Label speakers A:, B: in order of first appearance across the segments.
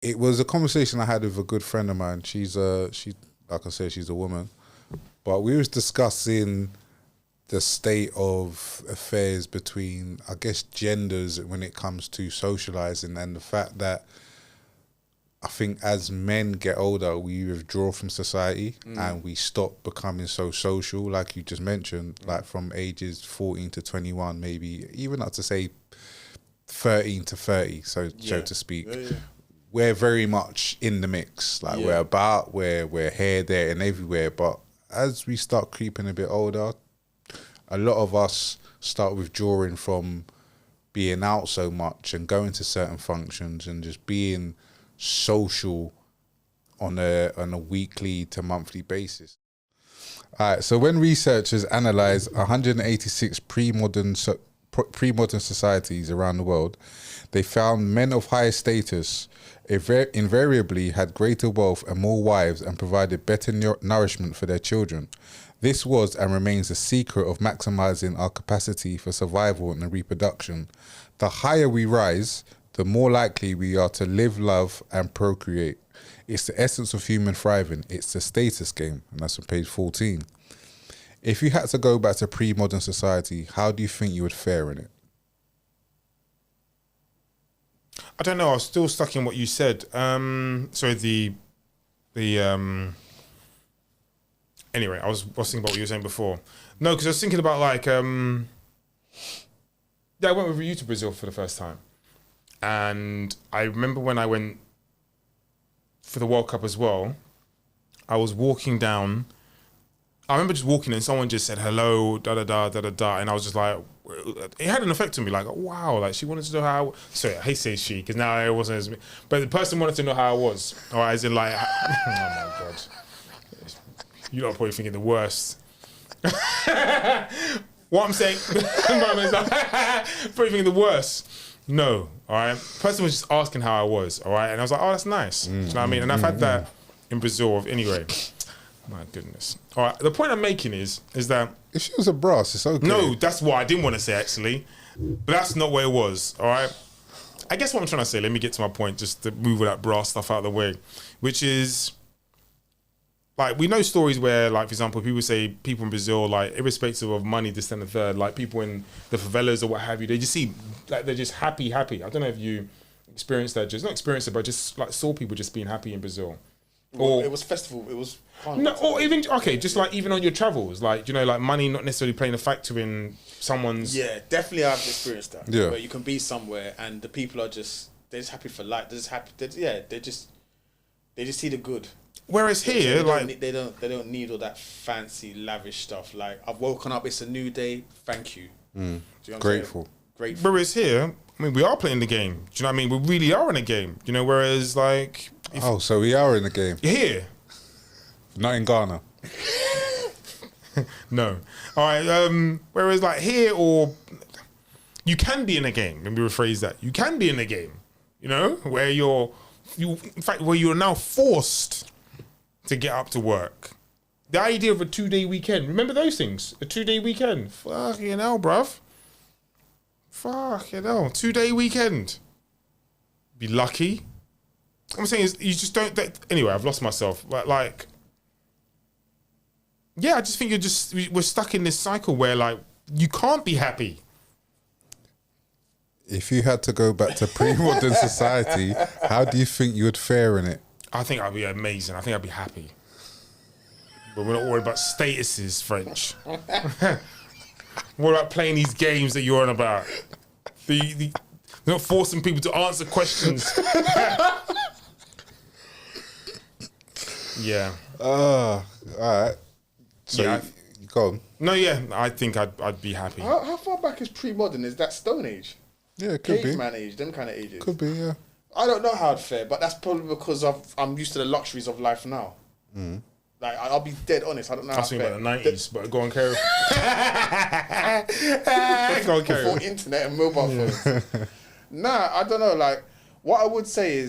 A: It was a conversation I had with a good friend of mine. She like I said, she's a woman, but we was discussing the state of affairs between, I guess, genders when it comes to socializing, and the fact that I think as men get older, we withdraw from society and we stop becoming so social, like you just mentioned, like from ages 14 to 21, maybe even up to say 13 to 30, so to speak. We're very much in the mix. Like we're here, there and everywhere. But as we start creeping a bit older, a lot of us start withdrawing from being out so much and going to certain functions and just being social on a weekly to monthly basis. All right, so when researchers analysed 186 pre-modern societies around the world, they found men of higher status invariably had greater wealth and more wives and provided better nourishment for their children. This was and remains the secret of maximising our capacity for survival and reproduction. The higher we rise, the more likely we are to live, love and procreate. It's the essence of human thriving. It's the status game, and that's on page 14. If you had to go back to pre-modern society, how do you think you would fare in it?
B: I don't know. I was still stuck in what you said. Anyway, I was thinking about what you were saying before. No, because I was thinking about like, I went with you to Brazil for the first time, and I remember when I went for the World Cup as well. I was walking down. I remember just walking and someone just said hello, da da da da da da, and I was just like, it had an effect on me. Like, wow, like she wanted to know how. Sorry, I hate saying she because now it wasn't as me, but the person wanted to know how I was. All right, as in like, oh my god, you lot are probably thinking the worst. What I'm saying, probably thinking the worst. No, all right. Person was just asking how I was, all right, and I was like, oh, that's nice. Do you know what I mean? And I've had that in Brazil. Anyway. My goodness. All right, the point I'm making is that...
A: If she was a brass, it's okay.
B: No, that's what I didn't want to say, actually. But that's not where it was, all right? I guess what I'm trying to say, let me get to my point, just to move all that brass stuff out of the way, which is, like, we know stories where, like, for example, people say people in Brazil, like, irrespective of money, this and the third, like, people in the favelas or what have you, they just see, like, they're just happy. I don't know if you experienced that, just not experienced it, but just, like, saw people just being happy in Brazil.
C: Or it was festival, it was...
B: No, or even just like even on your travels, like, you know, like money not necessarily playing a factor in someone's.
C: Yeah, definitely, I've experienced that.
A: Yeah,
C: where you can be somewhere and the people are they're just happy for life. They're just happy. They just see the good.
B: Whereas here,
C: they don't need all that fancy lavish stuff. Like, I've woken up, it's a new day. Thank you.
A: Do you know Grateful.
B: Grateful. Whereas here, I mean, we are playing the game. Do you know what I mean? We really are in a game. You know, whereas like.
A: So we are in the game.
B: Here.
A: Not in Ghana.
B: No. All right. Whereas like here, or you can be in a game. Let me rephrase that. You can be in a game. You know, where in fact, where you're now forced to get up to work. The idea of a 2-day weekend. Remember those things? A 2-day weekend. Fucking hell, bruv. Fucking hell. 2-day weekend. Be lucky. What I'm saying is, you just don't. Anyway, I've lost myself. Like. Yeah, I just think we're stuck in this cycle where, like, you can't be happy.
A: If you had to go back to pre-modern society, how do you think you would fare in it?
B: I think I'd be amazing. I think I'd be happy. But we're not worried about statuses, French. What about playing these games that you're on about? They're not forcing people to answer questions. Yeah.
A: All right. So
B: yeah,
A: you go on.
B: No, yeah, I think I'd be happy.
C: How far back is pre-modern? Is that Stone Age?
A: Yeah, it could
C: Caveman age, them kind of ages.
A: Could be, yeah.
C: I don't know how I'd fare, but that's probably because I'm used to the luxuries of life now. Like, I'll be dead honest, I don't know how I'd fare.
B: About the 90s, but go on, Carol. Go on, Carol.
C: Before internet and mobile phones. Nah, I don't know, like, what I would say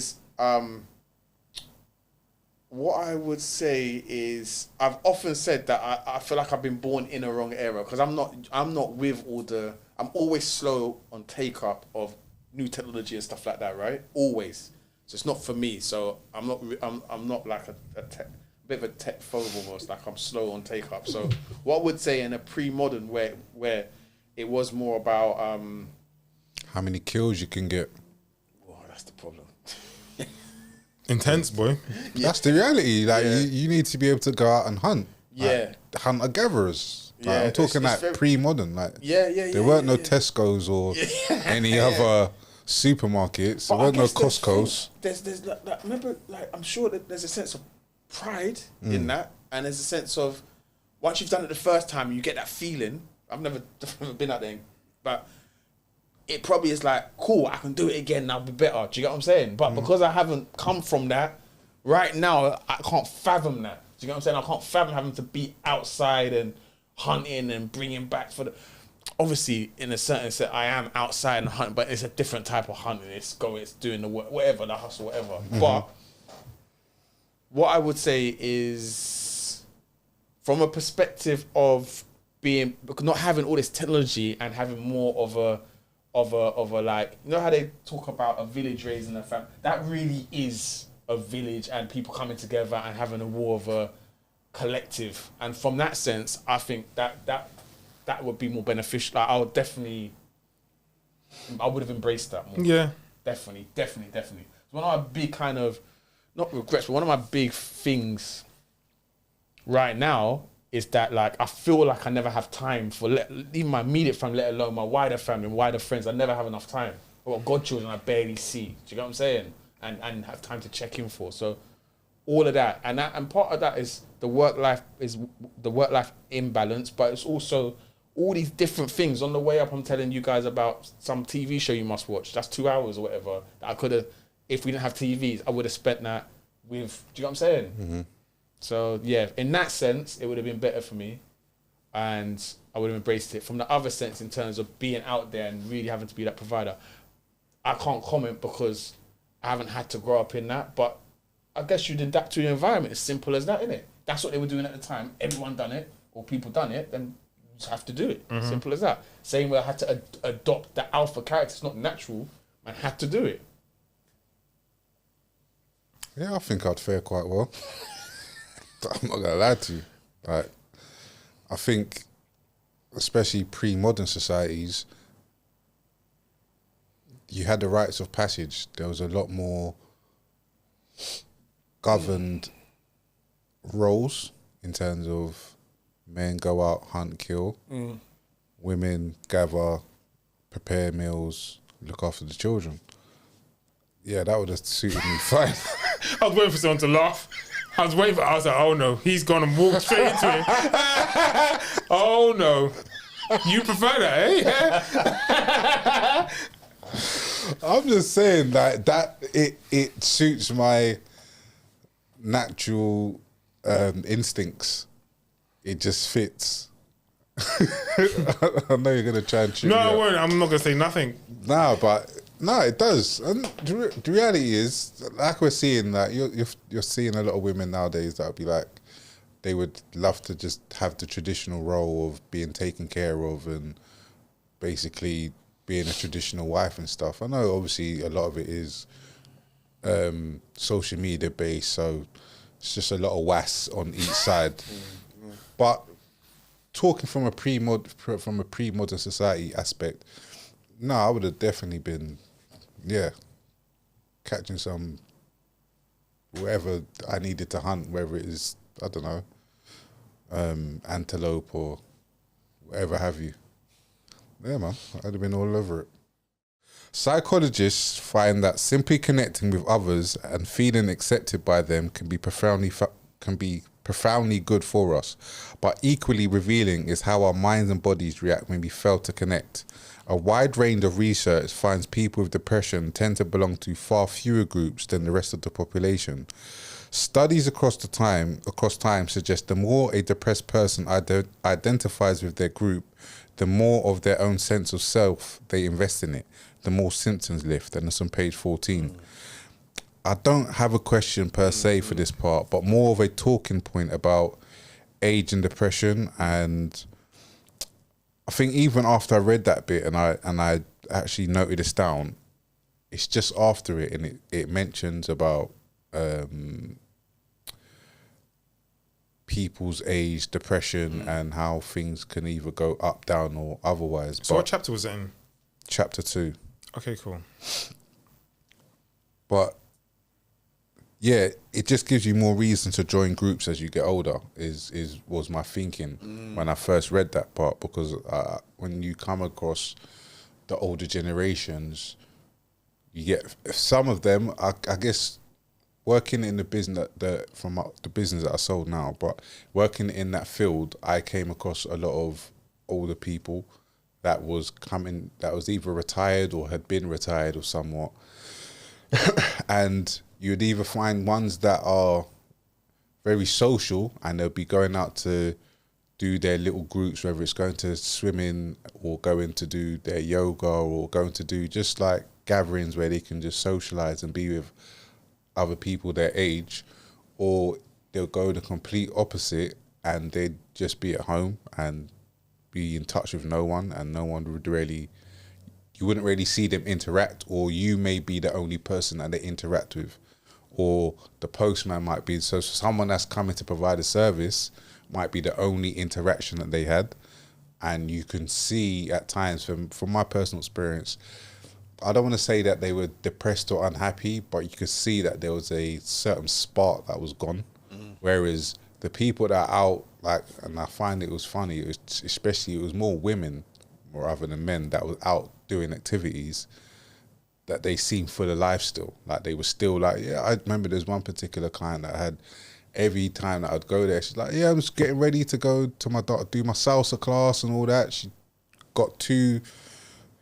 C: is, I've often said that I feel like I've been born in a wrong era, because I'm not with all the, I'm always slow on take up of new technology and stuff like that, right? Always. So it's not for me. So I'm not like a bit of a tech phobe almost. Like I'm slow on take up. So what I would say in a pre-modern where it was more about
A: how many kills you can get.
C: Oh, that's the problem.
B: Intense, boy.
A: That's the reality. Like you need to be able to go out and hunt.
C: Yeah.
A: Like, hunter gatherers. Like,
C: Yeah,
A: I'm talking
C: it's
A: like pre-modern. Like there weren't no Tesco's or any other supermarkets. There weren't no Costco's.
C: There's like, remember, like I'm sure that there's a sense of pride in that, and there's a sense of once you've done it the first time, you get that feeling. I've never been out there, but it probably is like, cool, I can do it again, I'll be better. Do you get what I'm saying? But because I haven't come from that, right now, I can't fathom that. Do you get what I'm saying? I can't fathom having to be outside and hunting and bringing back for the... Obviously, in a certain sense, I am outside and hunting, but it's a different type of hunting. It's doing the work, whatever, the hustle, whatever. But what I would say is, from a perspective of not having all this technology and having more of a like, you know how they talk about a village raising a family? That really is a village and people coming together and having a war of a collective. And from that sense, I think that would be more beneficial. Like, I would have embraced that more.
B: Yeah.
C: Definitely. One of my big kind of, not regrets, but one of my big things right now is that, like, I feel like I never have time for even my immediate family, let alone my wider family and wider friends. I never have enough time. I've got godchildren I barely see. Do you get what I'm saying? And have time to check in for. So all of that. And part of that is the work life imbalance, but it's also all these different things. On the way up, I'm telling you guys about some TV show you must watch. That's 2 hours or whatever. That I could have, if we didn't have TVs, I would have spent that with, do you know what I'm saying? Mm-hmm. So yeah, in that sense, it would have been better for me, and I would have embraced it. From the other sense, in terms of being out there and really having to be that provider, I can't comment because I haven't had to grow up in that. But I guess you'd adapt to your environment. It's simple as that, isn't it? That's what they were doing at the time. Everyone done it, or people done it, then you just have to do it. Mm-hmm. Simple as that. Same way I had to adopt the alpha character. It's not natural. I had to do it.
A: Yeah, I think I'd fare quite well. I'm not gonna lie to you. Like, I think, especially pre-modern societies, you had the rites of passage. There was a lot more governed roles in terms of men go out, hunt, kill. Women gather, prepare meals, look after the children. Yeah, that would have suited me fine.
B: I was waiting for someone to laugh. I was like, oh no, he's gone and walked straight into it. Oh no. You prefer that, eh?
A: I'm just saying that it suits my natural instincts. It just fits. I know you're gonna try and shoot me
B: I
A: up.
B: won't. I'm not gonna say nothing.
A: No, it does. And the reality is, like we're seeing, that you're seeing a lot of women nowadays that would be like, they would love to just have the traditional role of being taken care of and basically being a traditional wife and stuff. I know obviously a lot of it is social media based, so it's just a lot of was on each side. But talking from a pre-modern society aspect, no, I would have definitely been, catching some whatever I needed to hunt, whether it is, I don't know, antelope or whatever have you. Yeah, man, I'd have been all over it. Psychologists find that simply connecting with others and feeling accepted by them can be profoundly good for us, but equally revealing is how our minds and bodies react when we fail to connect. A wide range of research finds people with depression tend to belong to far fewer groups than the rest of the population. Studies across time suggest the more a depressed person identifies with their group, the more of their own sense of self they invest in it, the more symptoms lift. And it's on page 14. I don't have a question per se for this part, but more of a talking point about age and depression. And I think even after I read that bit and I actually noted this down, it's just after it, and it mentions about people's age, depression, and how things can either go up, down, or otherwise.
B: So what chapter was it in?
A: Chapter 2.
B: Okay, cool.
A: But yeah, it just gives you more reason to join groups as you get older. Was my thinking when I first read that part, because when you come across the older generations, you get some of them. I guess working in the business from the business that I sold now, but working in that field, I came across a lot of older people that was either retired or had been retired or somewhat, and you'd either find ones that are very social and they'll be going out to do their little groups, whether it's going to swimming or going to do their yoga or going to do just like gatherings where they can just socialize and be with other people their age, or they'll go the complete opposite and they'd just be at home and be in touch with no one, and no one would really, you wouldn't really see them interact, or you may be the only person that they interact with, or the postman might be, so someone that's coming to provide a service might be the only interaction that they had. And you can see at times from my personal experience, I don't want to say that they were depressed or unhappy, but you could see that there was a certain spark that was gone. Whereas the people that are out, like, and I find it was funny, it was more women rather than men that was out doing activities, that they seemed full of life still. Like they were still like, yeah, I remember there's one particular client that had, every time that I'd go there, she's like, yeah, I'm just getting ready to go to my daughter, do my salsa class and all that. She got two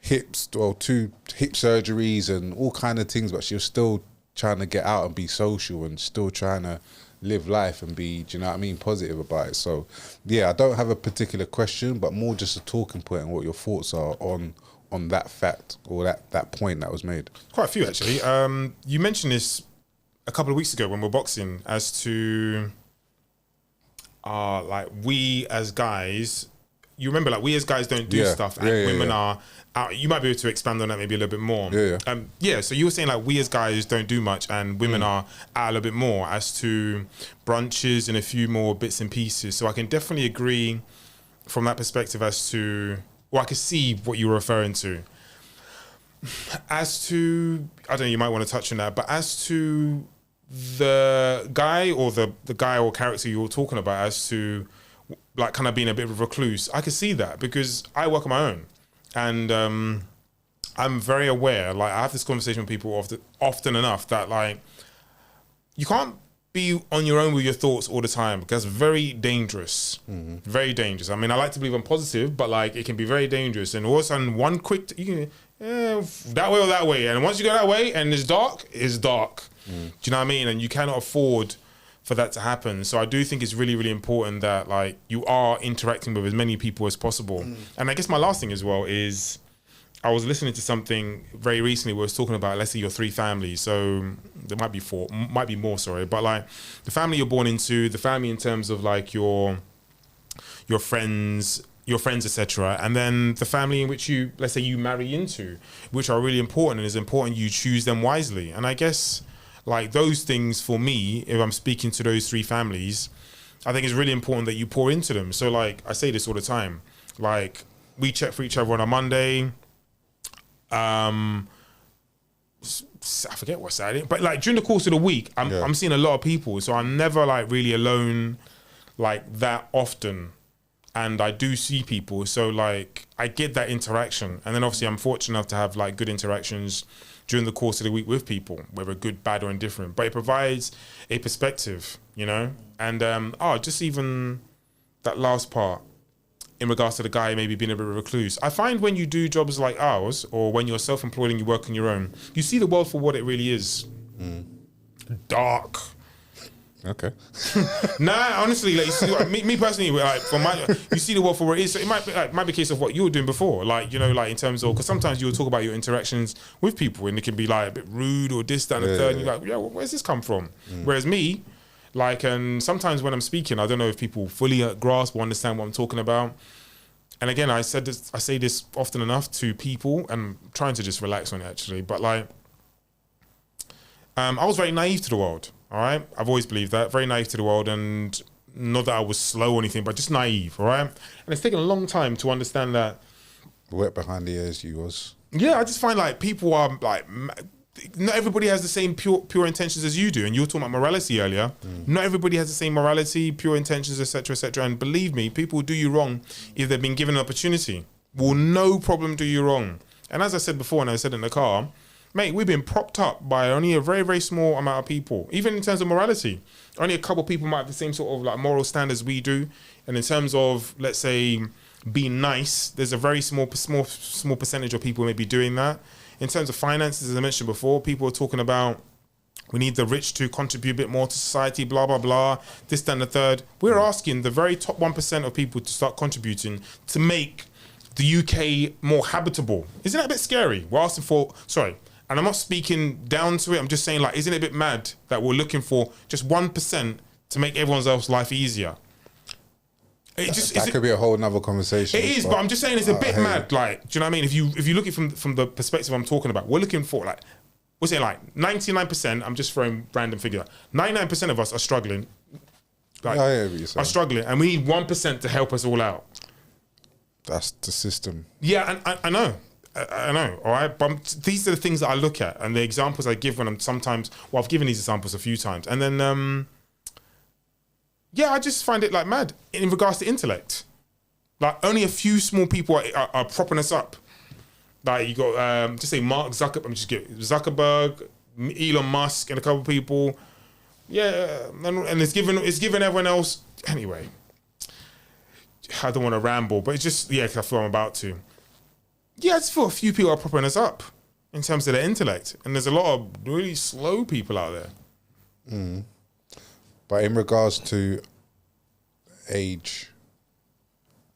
A: hip surgeries and all kind of things, but she was still trying to get out and be social and still trying to live life and be, do you know what I mean, positive about it. So yeah, I don't have a particular question, but more just a talking point and what your thoughts are on that fact or that point that was made.
B: Quite a few actually. You mentioned this a couple of weeks ago when we were boxing, as to like we as guys, you remember, like we as guys don't do stuff, and women are out. You might be able to expand on that maybe a little bit more. So you were saying like we as guys don't do much, and women are out a little bit more, as to brunches and a few more bits and pieces. So I can definitely agree from that perspective as to, well, I can see what you were referring to. As to, I don't know, you might want to touch on that, but as to the guy or the guy or character you were talking about, as to like kind of being a bit of a recluse, I can see that because I work on my own, and I'm very aware, like I have this conversation with people often enough, that like you can't be on your own with your thoughts all the time, because it's very dangerous. Very dangerous. I mean, I like to believe I'm positive, but like it can be very dangerous, and all of a sudden one quick you can that way or that way, and once you go that way and it's dark. Do you know what I mean? And you cannot afford for that to happen. So I do think it's really, really important that like you are interacting with as many people as possible. And I guess my last thing as well is, I was listening to something very recently where it was talking about, let's say, your 3 families. So there might be 4, might be more, sorry. But like the family you're born into, the family in terms of like your friends, etc. And then the family in which you, let's say, you marry into, which are really important, and it's important you choose them wisely. And I guess like those things for me, if I'm speaking to those 3 families, I think it's really important that you pour into them. So like I say this all the time, like we check for each other on a Monday. I forget what Saturday, but like during the course of the week, I'm seeing a lot of people, so I'm never like really alone like that often, and I do see people, so like I get that interaction, and then obviously I'm fortunate enough to have like good interactions during the course of the week with people, whether good, bad, or indifferent. But it provides a perspective, you know, and just even that last part, in regards to the guy maybe being a bit of a recluse. I find when you do jobs like ours, or when you're self-employed and you work on your own, you see the world for what it really is. Dark.
A: Okay.
B: Nah, honestly, like you see, me personally, like you see the world for what it is. So it might be a case of what you were doing before, like, you know, like in terms of, because sometimes you'll talk about your interactions with people and it can be like a bit rude or this, that, and the third. And you're like, where's this come from? Whereas me, like, and sometimes when I'm speaking, I don't know if people fully grasp or understand what I'm talking about. And again, I say this often enough to people, and I'm trying to just relax on it actually. But like, I was very naive to the world. All right, I've always believed that, very naive to the world, and not that I was slow or anything, but just naive. All right, and it's taken a long time to understand that.
A: Wet behind the ears, you was.
B: Yeah, I just find like people are like, not everybody has the same pure intentions as you do. And you were talking about morality earlier. Not everybody has the same morality, pure intentions, etc., etc. And believe me, people will do you wrong if they've been given an opportunity. Will no problem do you wrong. And as I said before, and I said in the car, mate, we've been propped up by only a very, very small amount of people. Even in terms of morality, only a couple of people might have the same sort of like moral standards we do. And in terms of, let's say, being nice, there's a very small percentage of people maybe doing that. In terms of finances, as I mentioned before, people are talking about we need the rich to contribute a bit more to society, blah, blah, blah, this, that, and the third. We're asking the very top 1% of people to start contributing to make the UK more habitable. Isn't that a bit scary? We're asking for, sorry, and I'm not speaking down to it, I'm just saying like, isn't it a bit mad that we're looking for just 1% to make everyone's else's life easier?
A: That could be a whole nother conversation.
B: It is, but I'm just saying it's a bit mad. Like, do you know what I mean? If you look at it from the perspective I'm talking about, we're looking for like, what's it like? 99%. I'm just throwing random figure. 99% of us are struggling. Like,
A: I hear what you're saying.
B: Are struggling, and we need 1% to help us all out.
A: That's the system.
B: Yeah, and I know. I know. All right, but these are the things that I look at, and the examples I give when I'm sometimes. Well, I've given these examples a few times, and then. Yeah, I just find it like mad in regards to intellect. Like only a few small people are propping us up. Like you got just say Mark Zuckerberg. I'm just kidding. Zuckerberg, Elon Musk, and a couple of people. Yeah, and it's given everyone else anyway. I don't want to ramble, but it's just I feel I'm about to. Yeah, I just feel a few people are propping us up in terms of their intellect, and there's a lot of really slow people out there.
A: But in regards to age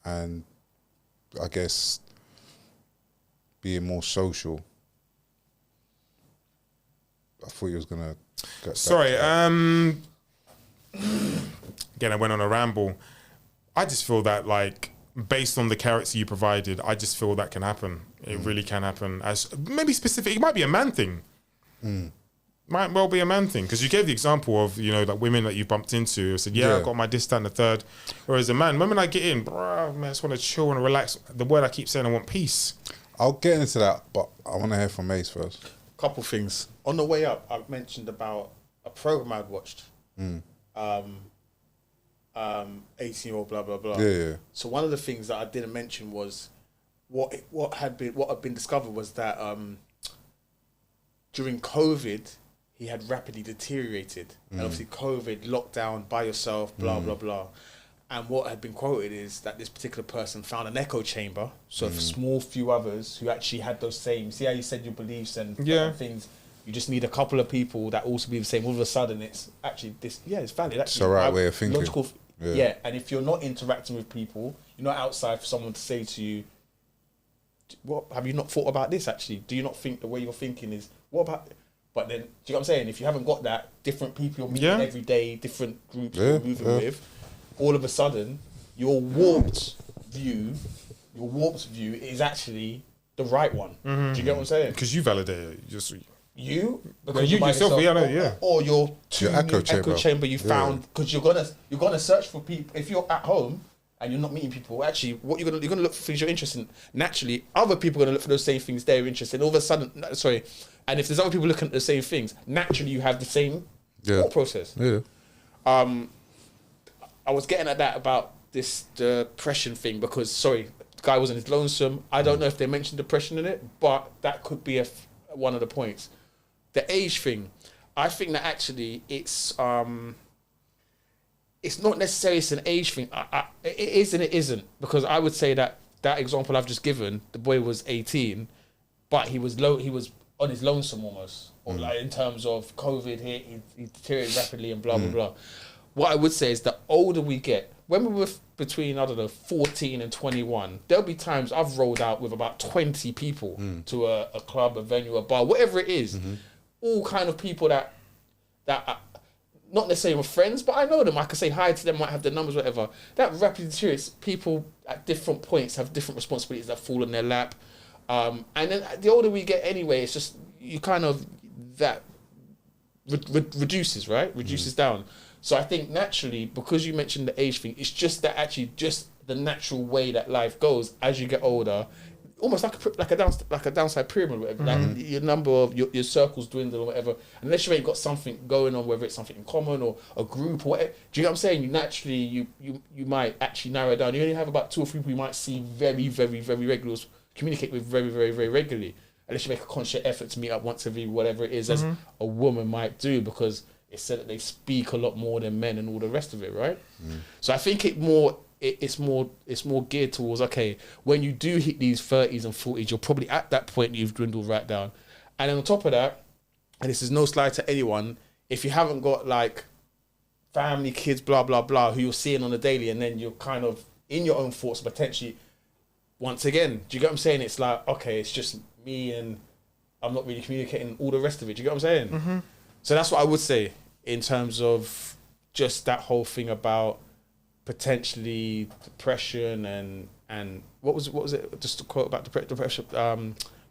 A: and I guess being more social, I thought you was gonna get
B: Sorry, again I went on a ramble. I just feel that like based on the character you provided, I just feel that can happen. It really can happen. As maybe specific, it might be a man thing. Might well be a man thing, because you gave the example of like women that you bumped into said I got my this, that, and the third, whereas a man, when I get in, bro, man, I just want to chill and relax. The word I keep saying, I want peace.
A: I'll get into that, but I want to hear from Mace first.
C: Couple things on the way up. I mentioned about a program I'd watched. 18-year-old blah blah blah.
A: Yeah.
C: So one of the things that I didn't mention was what had been discovered was that during COVID, he had rapidly deteriorated. And obviously COVID, lockdown, by yourself, blah, blah, blah. And what had been quoted is that this particular person found an echo chamber. So a small few others who actually had those same, see how you said your beliefs and things, you just need a couple of people that also believe the same. All of a sudden it's actually this, it's valid. Actually,
A: it's the right way of thinking.
C: Logical, and if you're not interacting with people, you're not outside for someone to say to you, what, have you not thought about this actually? Do you not think the way you're thinking is, what about... But then, do you know what I'm saying? If you haven't got that, different people you're meeting every day, different groups you're moving with, all of a sudden, your warped view is actually the right one. Do you get what I'm saying?
B: Because you validate it.
C: You?
B: Because you yourself,
C: or your
A: echo chamber
C: you found, because you're gonna search for people. If you're at home and you're not meeting people, actually, what you're gonna look for things you're interested in. Naturally, other people are gonna look for those same things they're interested in. All of a sudden, and if there's other people looking at the same things, naturally you have the same thought process. I was getting at that about this depression thing because, the guy was in his lonesome. I don't know if they mentioned depression in it, but that could be one of the points. The age thing, I think that actually it's not necessarily it's an age thing. It is and it isn't, because I would say that example I've just given, the boy was 18, but he was on his lonesome almost, or like in terms of COVID hit, he deteriorated rapidly and blah blah blah. What I would say is the older we get, when we were between 14 and 21, there'll be times I've rolled out with about 20 people to a club, a venue, a bar, whatever it is, all kind of people that are not necessarily my friends, but I know them. I can say hi to them, might have their numbers, whatever. That rapidly deteriorates. People at different points have different responsibilities that fall in their lap. And then the older we get anyway, it's just you kind of, that reduces, right? Reduces down. So I think naturally, because you mentioned the age thing, it's just that actually just the natural way that life goes as you get older, almost like a downside pyramid, or whatever. Like your number of your circles dwindle or whatever. Unless you've got something going on, whether it's something in common or a group or whatever. Do you know what I'm saying? You naturally you might actually narrow it down. You only have about 2 or 3 people you might see very, very, very regularly, communicate with very, very, very regularly. Unless you make a conscious effort to meet up once every whatever it is, as a woman might do, because it's said that they speak a lot more than men and all the rest of it, right? So I think it's more geared towards, okay, when you do hit these 30s and 40s, you're probably at that point you've dwindled right down. And then on top of that, and this is no slight to anyone, if you haven't got like family, kids, blah, blah, blah, who you're seeing on a daily, and then you're kind of in your own thoughts potentially, once again, do you get what I'm saying? It's like, okay, it's just me and I'm not really communicating all the rest of it. Do you get what I'm saying? So that's what I would say in terms of just that whole thing about potentially depression and what was it? Just a quote about depression.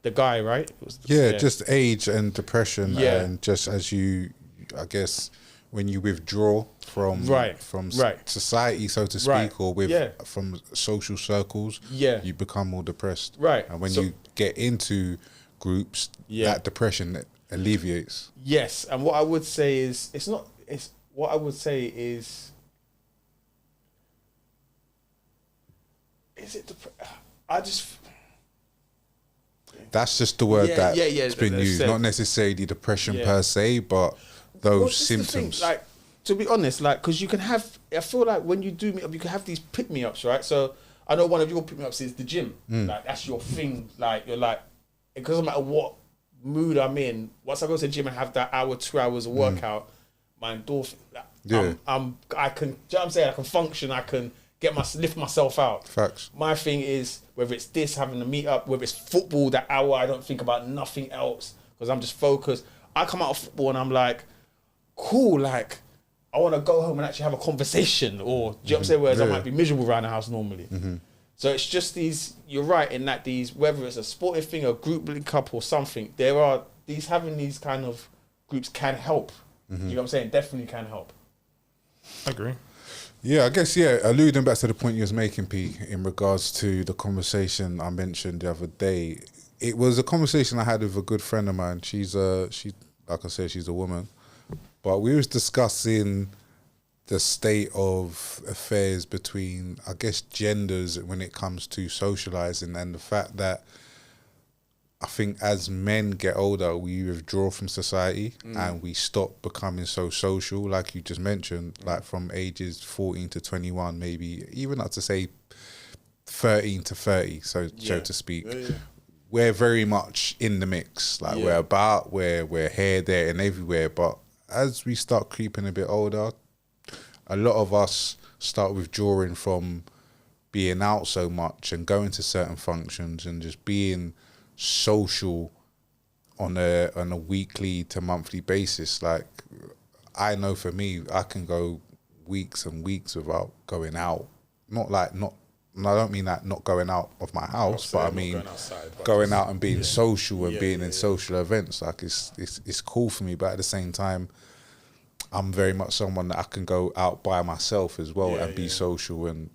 C: The guy, right? It was,
A: just age and depression, and just as you, I guess, when you withdraw from society, so to speak, or from social circles, you become more depressed,
C: right?
A: And when you get into groups, that depression alleviates.
C: Yes, and what I would say is
A: that's just the word that's been used, not necessarily depression per se, but those symptoms.
C: Like, to be honest, like, because you can have, I feel like when you do meet up, you can have these pick-me-ups, right? So I know one of your pick-me-ups is the gym. Like, that's your thing. Like, you're like, it doesn't matter what mood I'm in. Once I go to the gym and have that hour, 2 hours of workout, my endorphin, I can, do you know what I'm saying? I can function, I can lift myself out.
A: Facts.
C: My thing is, whether it's this, having a meet up, whether it's football, that hour, I don't think about nothing else because I'm just focused. I come out of football and I'm like, cool, like, I want to go home and actually have a conversation, or do you know what I'm saying? Whereas I might be miserable around the house normally. So it's just these, you're right in that these, whether it's a sporting thing, a group link up or something, there are these, having these kind of groups can help. You know what I'm saying? Definitely can help.
B: I agree.
A: Yeah, I guess, alluding back to the point you was making, P, in regards to the conversation I mentioned the other day, it was a conversation I had with a good friend of mine. She, like I said, she's a woman. But we was discussing the state of affairs between, I guess, genders when it comes to socialising, and the fact that I think as men get older, we withdraw from society and we stop becoming so social, like you just mentioned, like from ages 14 to 21, maybe even up to say 13 to 30, so to speak. We're very much in the mix. Like we're here, there and everywhere. But as we start creeping a bit older, a lot of us start withdrawing from being out so much and going to certain functions and just being social on a weekly to monthly basis. Like, I know for me, I can go weeks and weeks without going out. I don't mean that not going out of my house, but I mean going out and being social and being in social events. Like, it's cool for me, but at the same time, I'm very much someone that I can go out by myself as well and be social and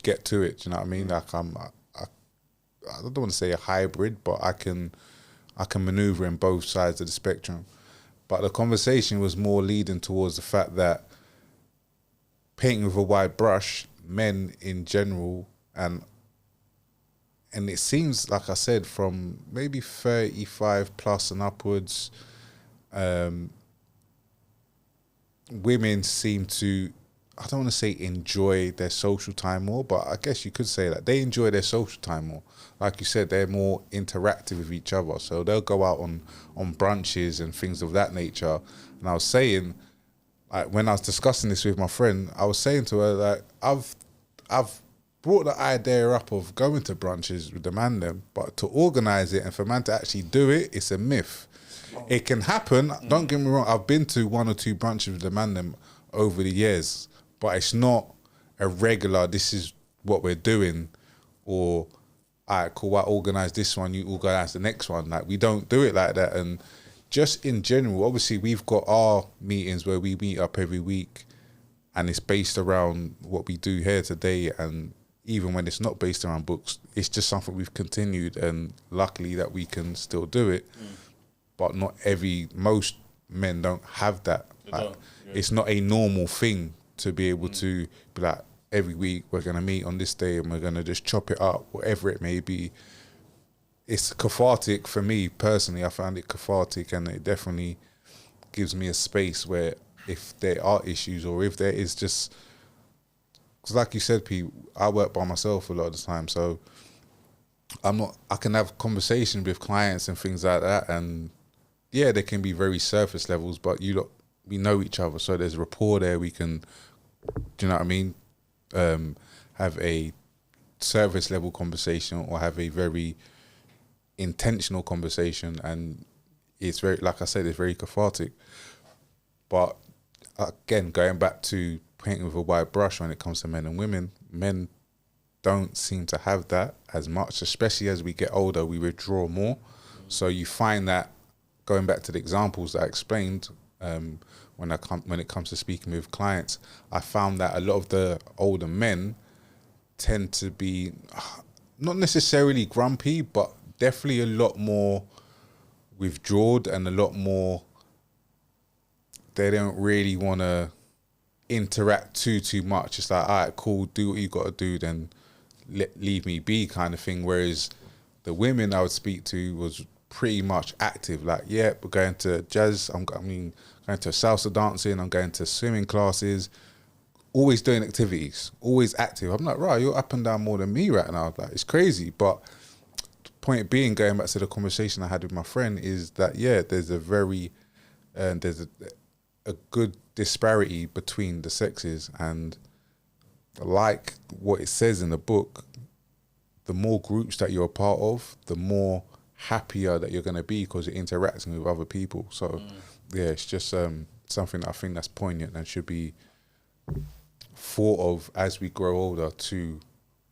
A: get to it. Do you know what I mean? Like, I don't want to say a hybrid, but I can maneuver in both sides of the spectrum. But the conversation was more leading towards the fact that painting with a wide brush, men in general, and it seems, like I said, from maybe 35 plus and upwards, women seem to, I don't want to say enjoy their social time more, but I guess you could say that they enjoy their social time more. Like you said, they're more interactive with each other. So they'll go out on brunches and things of that nature. And I was saying, like, when I was discussing this with my friend, I was saying to her, like, I've brought the idea up of going to brunches with the man them, but to organise it and for man to actually do it, it's a myth. It can happen. Don't get me wrong. I've been to 1 or 2 brunches with the man them over the years, but it's not a regular, this is what we're doing, or, all right, cool, I organise this one, you organise the next one. Like, we don't do it like that. And just in general, obviously we've got our meetings where we meet up every week, and it's based around what we do here today. And even when it's not based around books, it's just something we've continued, and luckily that we can still do it. But most men don't have that. Like, it's not a normal thing to be able to be like, every week we're going to meet on this day and we're going to just chop it up, whatever it may be. It's cathartic for me personally. I found it cathartic, and it definitely gives me a space where if there are issues, or if there is just, because like you said, Pete, I work by myself a lot of the time, so I can have conversations with clients and things like that, and yeah, they can be very surface levels, but we know each other, so there's rapport there. We can, do you know what I mean? Have a surface level conversation, or have a very intentional conversation, and it's very, like I said, it's very cathartic. But again, going back to painting with a wide brush when it comes to men and women, men don't seem to have that as much, especially as we get older, we withdraw more. So you find that, going back to the examples that I explained, when it comes to speaking with clients, I found that a lot of the older men tend to be not necessarily grumpy, but definitely a lot more withdrawn, and a lot more, they don't really want to interact too much. It's like, all right, cool, do what you got to do, then leave me be, kind of thing. Whereas the women I would speak to was pretty much active. Like, yeah, we're going to jazz, going to salsa dancing, I'm going to swimming classes, always doing activities, always active. I'm like, right, you're up and down more than me right now. Like, it's crazy. But point being, going back to the conversation I had with my friend, is that, yeah, there's a very, there's a good disparity between the sexes, and like what it says in the book, the more groups that you're a part of, the more happier that you're going to be, because you're interacting with other people. So yeah, it's just something that I think that's poignant and should be thought of as we grow older, to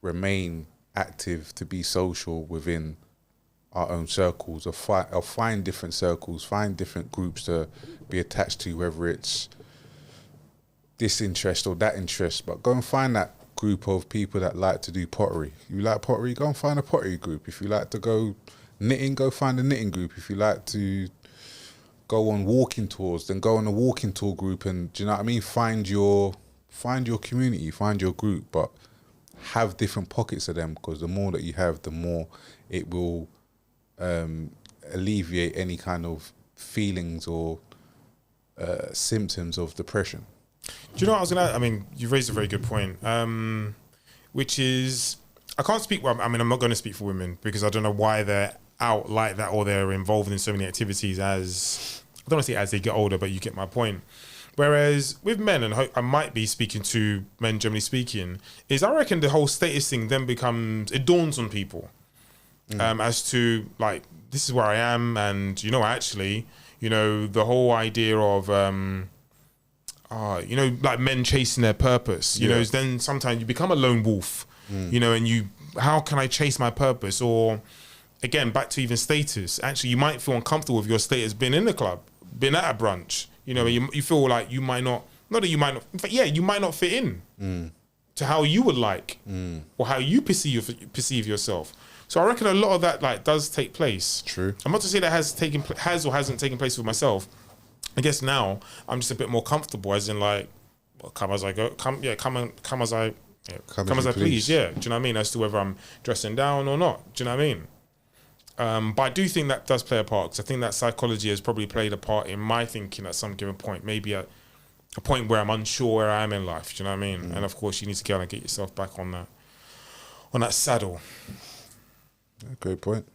A: remain active, to be social within our own circles, or find different circles, find different groups to be attached to, whether it's this interest or that interest. But go and find that group of people that like to do pottery. You like pottery, go and find a pottery group. If you like to go knitting, go find a knitting group. If you like to go on walking tours, then go on a walking tour group. And do you know what I mean? Find your community, find your group, but have different pockets of them, because the more that you have, the more it will alleviate any kind of feelings or symptoms of depression.
B: Do you know what I was gonna? I mean, you raised a very good point, which is, I can't speak. Well, I mean, I'm not going to speak for women, because I don't know why they're out like that, or they're involved in so many activities. As I don't want to say as they get older, but you get my point. Whereas with men, and I might be speaking to men generally speaking, is I reckon the whole status thing then becomes, it dawns on people as to, like, this is where I am, and actually, the whole idea of like men chasing their purpose, is then sometimes you become a lone wolf, and how can I chase my purpose? Or again, back to even status. Actually, you might feel uncomfortable with your status being in the club, being at a brunch. You feel like you might not that you might not, in fact, you might not fit in to how you would like, or how you perceive yourself. So I reckon a lot of that does take place.
A: True.
B: I'm not to say that has or hasn't taken place with myself. I guess now I'm just a bit more comfortable, as in come as I go, come as I please. Yeah, do you know what I mean? As to whether I'm dressing down or not. Do you know what I mean? But I do think that does play a part, because I think that psychology has probably played a part in my thinking at some given point, maybe at a point where I'm unsure where I am in life. Do you know what I mean? And of course, you need to go and get yourself back on that saddle.
A: Great point.